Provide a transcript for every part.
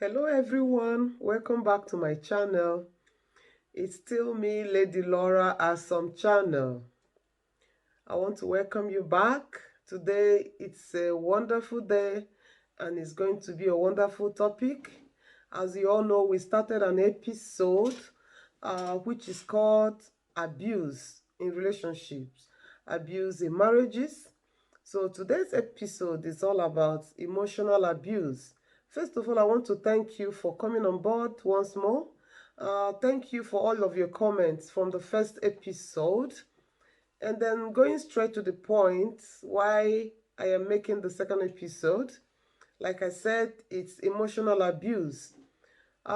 Hello everyone, welcome back to my channel. It's still me, Lady Laura, as some channel. I want to welcome you back. Today it's a wonderful day and it's going to be a wonderful topic. As you all know, we started an episode which is called Abuse in Relationships, Abuse in Marriages. So today's episode is all about emotional abuse. First of all, I want to thank you for coming on board once more. Thank you for all of your comments from the first episode. And then going straight to the point, why I am making the second episode. Like I said, it's emotional abuse.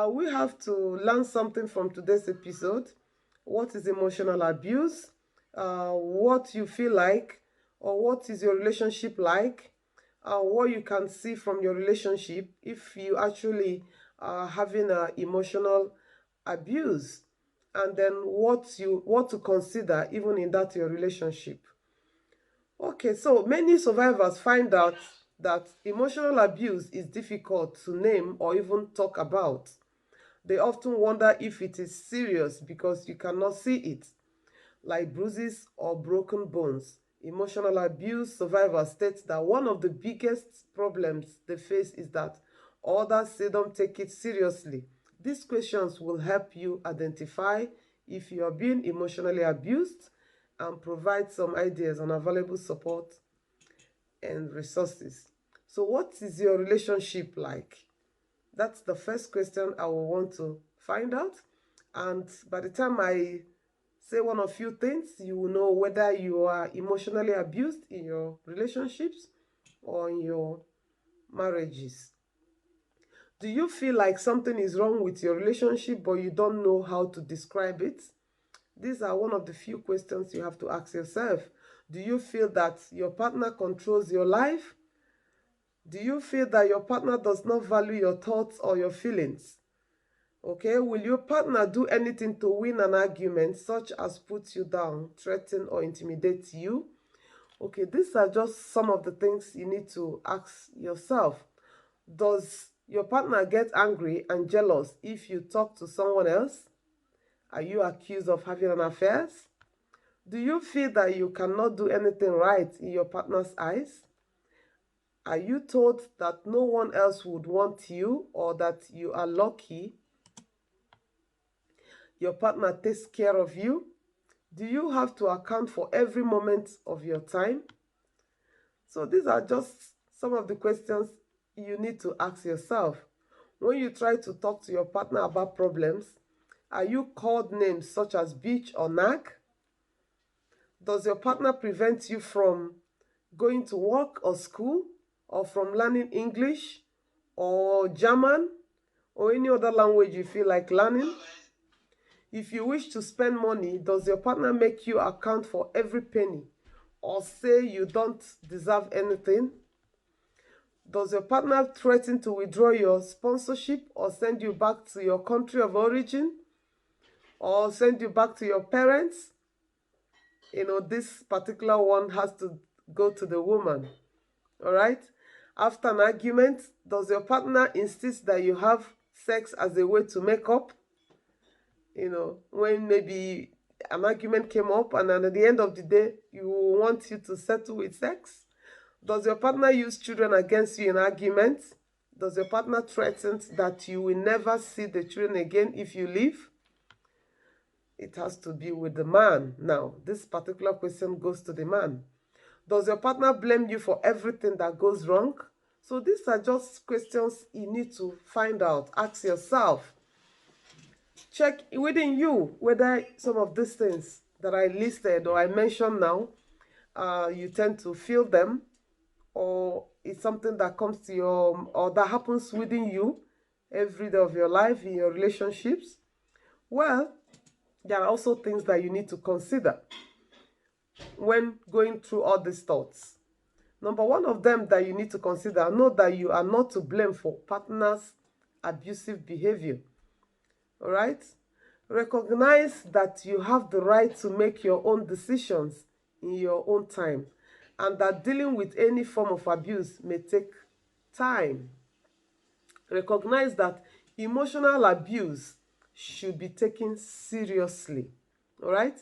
We have to learn something from today's episode. What is emotional abuse? What you feel like, or what is your relationship like? What you can see from your relationship if you actually are having emotional abuse, and then what to consider even in that your relationship. Okay, so many survivors find out that emotional abuse is difficult to name or even talk about. They often wonder if it is serious because you cannot see it, like bruises or broken bones. Emotional abuse survivors state that one of the biggest problems they face is that others seldom take it seriously. These questions will help you identify if you are being emotionally abused and provide some ideas on available support and resources. So, what is your relationship like? That's the first question I will want to find out. And by the time I say one or few things, you will know whether you are emotionally abused in your relationships or in your marriages. Do you feel like something is wrong with your relationship but you don't know how to describe it? These are one of the few questions you have to ask yourself. Do you feel that your partner controls your life? Do you feel that your partner does not value your thoughts or your feelings? Okay, will your partner do anything to win an argument, such as put you down, threaten, or intimidate you? Okay, these are just some of the things you need to ask yourself. Does your partner get angry and jealous if you talk to someone else? Are you accused of having an affair? Do you feel that you cannot do anything right in your partner's eyes? Are you told that no one else would want you or that you are lucky your partner takes care of you? Do you have to account for every moment of your time? So these are just some of the questions you need to ask yourself. When you try to talk to your partner about problems, are you called names such as bitch or nag? Does your partner prevent you from going to work or school, or from learning English or German or any other language you feel like learning? If you wish to spend money, does your partner make you account for every penny or say you don't deserve anything? Does your partner threaten to withdraw your sponsorship or send you back to your country of origin or send you back to your parents? This particular one has to go to the woman. All right? After an argument, does your partner insist that you have sex as a way to make up? When maybe an argument came up and at the end of the day, you want you to settle with sex? Does your partner use children against you in arguments? Does your partner threaten that you will never see the children again if you leave? It has to be with the man. Now, this particular question goes to the man. Does your partner blame you for everything that goes wrong? So these are just questions you need to find out. Ask yourself. Check within you whether some of these things that I listed or I mentioned now, you tend to feel them, or it's something that comes to your, or that happens within you every day of your life in your relationships. Well, there are also things that you need to consider when going through all these thoughts. Number one of them that you need to consider, know that you are not to blame for partner's abusive behavior. All right? Recognize that you have the right to make your own decisions in your own time, and that dealing with any form of abuse may take time. Recognize that emotional abuse should be taken seriously. All right?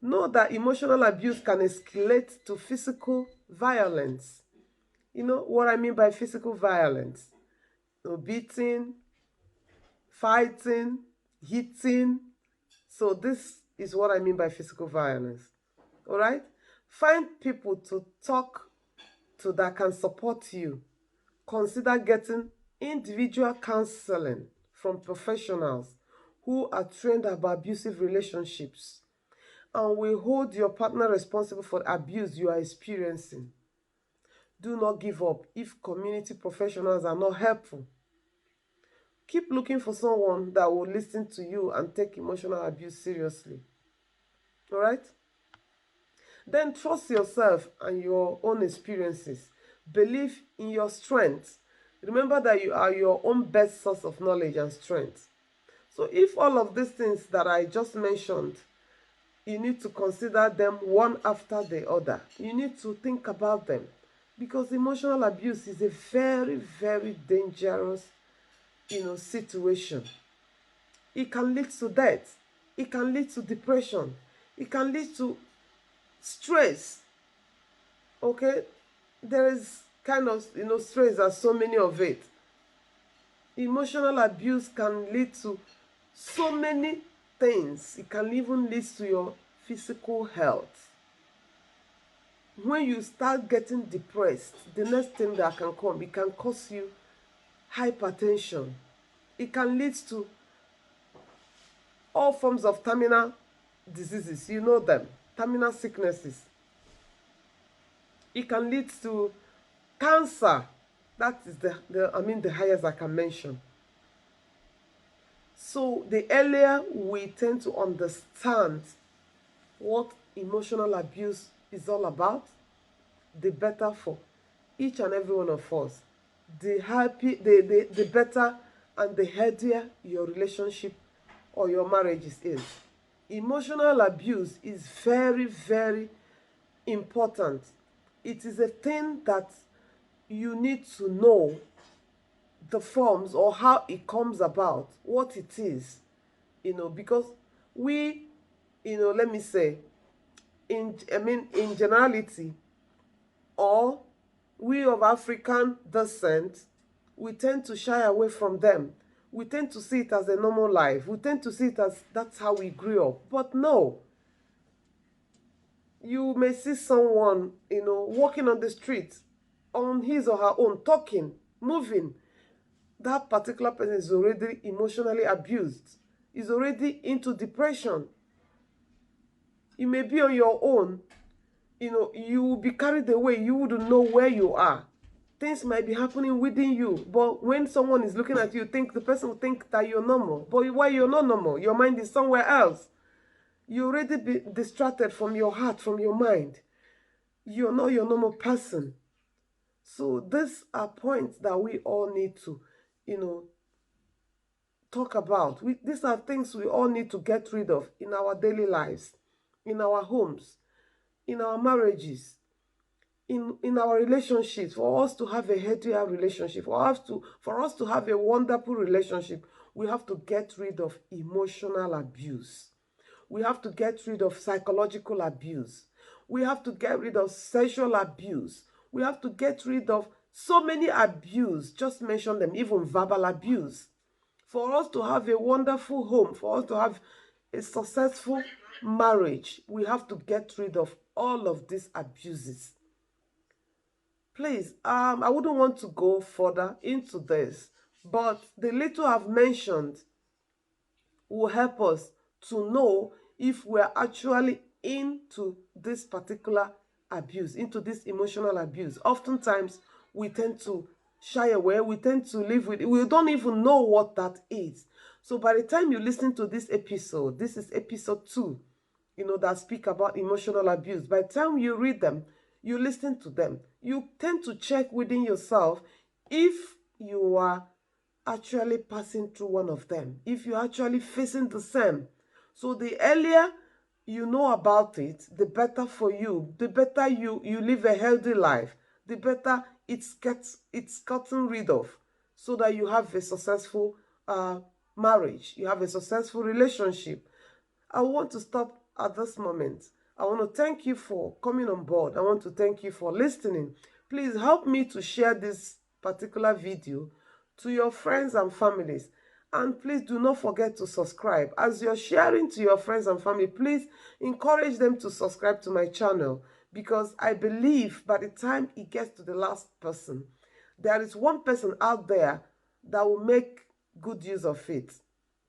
Know that emotional abuse can escalate to physical violence. You know what I mean by physical violence? Beating, fighting, hitting. So this is what I mean by physical violence. All right? Find people to talk to that can support you. Consider getting individual counseling from professionals who are trained about abusive relationships and will hold your partner responsible for the abuse you are experiencing. Do not give up if community professionals are not helpful. Keep looking for someone that will listen to you and take emotional abuse seriously. All right? Then trust yourself and your own experiences. Believe in your strength. Remember that you are your own best source of knowledge and strength. So if all of these things that I just mentioned, you need to consider them one after the other. You need to think about them because emotional abuse is a very, very dangerous, situation. It can lead to death. It can lead to depression. It can lead to stress. Okay, there is kind of stress, there's so many of it. Emotional abuse can lead to so many things. It can even lead to your physical health. When you start getting depressed, the next thing that can come, it can cause you hypertension. It can lead to all forms of terminal diseases. You know them, terminal sicknesses. It can lead to cancer. That is the highest I can mention. So the earlier we tend to understand what emotional abuse is all about, the better for each and every one of us. The better and the healthier your relationship or your marriages is. Emotional abuse is very, very important. It is a thing that you need to know the forms or how it comes about, what it is, because we, let me say, in generality, or we of African descent, we tend to shy away from them. We tend to see it as a normal life. We tend to see it as that's how we grew up. But no, you may see someone, walking on the street on his or her own, talking, moving. That particular person is already emotionally abused, is already into depression. You may be on your own, you will be carried away, you wouldn't know where you are. Things might be happening within you, but when someone is looking at you, the person will think that you're normal. But why you're not normal? Your mind is somewhere else. You already be distracted from your heart, from your mind. You're not your normal person. So these are points that we all need to, talk about. These are things we all need to get rid of in our daily lives, in our homes, in our marriages, in our relationships. For us to have a healthier relationship, for us to have a wonderful relationship, we have to get rid of emotional abuse. We have to get rid of psychological abuse. We have to get rid of sexual abuse. We have to get rid of so many abuse. Just mention them, even verbal abuse. For us to have a wonderful home, for us to have a successful marriage, we have to get rid of all of these abuses. Please, I wouldn't want to go further into this, but the little I've mentioned will help us to know if we're actually into this particular abuse, into this emotional abuse. Oftentimes, we tend to shy away, we tend to live with it. We don't even know what that is. So by the time you listen to this episode, this is episode 2, that speak about emotional abuse. By the time you read them, you listen to them, you tend to check within yourself if you are actually passing through one of them, if you're actually facing the same. So the earlier you know about it, the better for you, the better you live a healthy life, the better it's gotten rid of. so that you have a successful marriage, you have a successful relationship. I want to stop at this moment. I want to thank you for coming on board. I want to thank you for listening. Please help me to share this particular video to your friends and families. And please do not forget to subscribe. As you're sharing to your friends and family, please encourage them to subscribe to my channel, because I believe by the time it gets to the last person, there is one person out there that will make good use of it.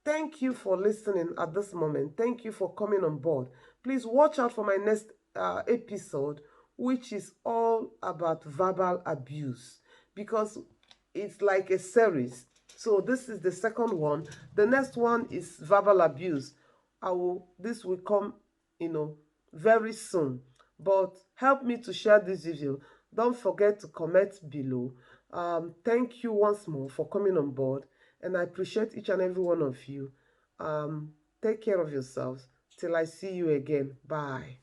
Thank you for listening at this moment. Thank you for coming on board. Please watch out for my next episode, which is all about verbal abuse, because it's like a series. So this is the second one. The next one is verbal abuse. This will come, very soon. But help me to share this video. Don't forget to comment below. Thank you once more for coming on board, and I appreciate each and every one of you. Take care of yourselves till I see you again. Bye.